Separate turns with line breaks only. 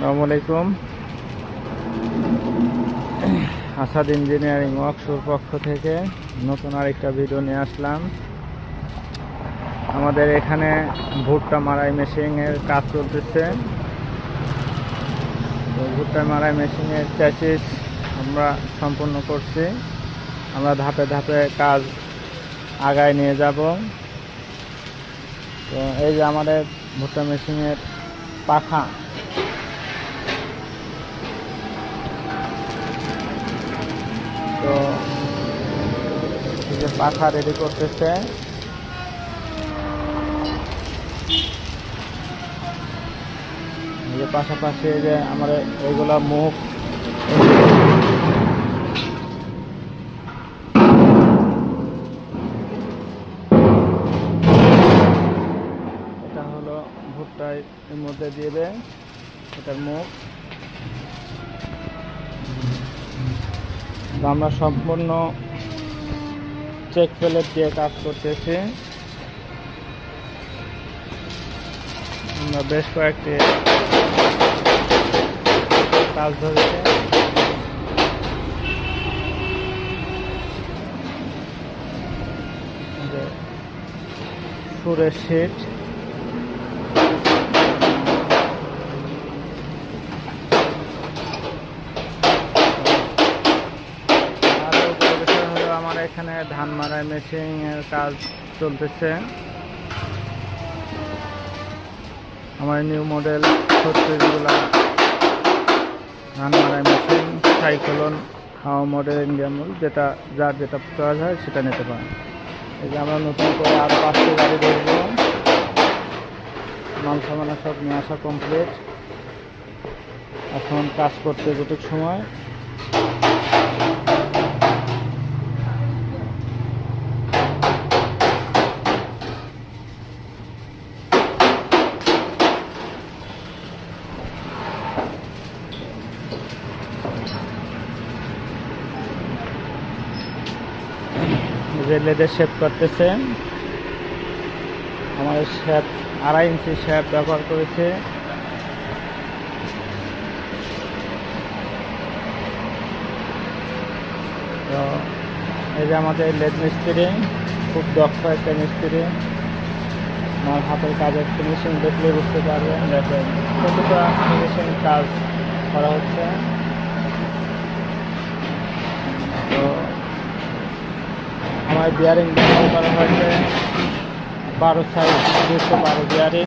আসসালামু আলাইকুম। Asad engineering workshop পক্ষ থেকে নতুন আরেকটা ভিডিও নিয়ে আসলাম। আমাদের এখানে ভুট্টা মাড়াই মেশিনের কাজ চলতেছে। তো ভুট্টা মাড়াই মেশিনের চ্যাসিস আমরা সম্পূর্ণ করছি। আমরা ধাপে ধাপে কাজ আগায় নিয়ে যাব। তো এই যে আমাদের ভুট্টা মেশিনের পাখা, তো এই যে পাখা রেডি করতেছে। এই যে পাশাপাশি যে আমাদের এইগুলা মুখ, এটা হলো ভুট্টা এর মধ্যে দিবে, এটার মুখ। আমরা সম্পূর্ণ চেক প্লেট দিয়ে কাজ করতেছি। আমরা বেশ কয়েকটি কাজ ধরেছি। সুরের শীট, আমার এখানে ধান মাড়াই মেশিনের কাজ চলতেছে। আমার নিউ মডেল 36গুলা ধান মাড়াই মেশিন, সাইক্লোন হাওয়া মডেল, ইন্ডিয়ান মডেল, যার যেটা প্রয়োজন হয় সেটা নিতে পারেন। এই যে আমরা নতুন করে আরও 5টি গাড়ি ধরব। মাল সামানা সব নিয়ে আসা কমপ্লিট। এখন কাজ করতে যতটুকু সময় লেদের শেপ করতেছে। আমাদের শেপ 2.5 ইঞ্চি শেপ ব্যবহার করেছে। তো এই যে আমাদের লেদ মিস্ত্রি, খুব দক্ষ একটা মিস্ত্রি। আমার হাতের কাজের ফিনিশিং দেখলে বুঝতে পারবেন। দেখেন কতটা ফিনিশিং কাজ করা হচ্ছে। তো আমার বিয়ারিং ব্যবহার করা হয়েছে 12 সাইজ 212 বিয়ারিং।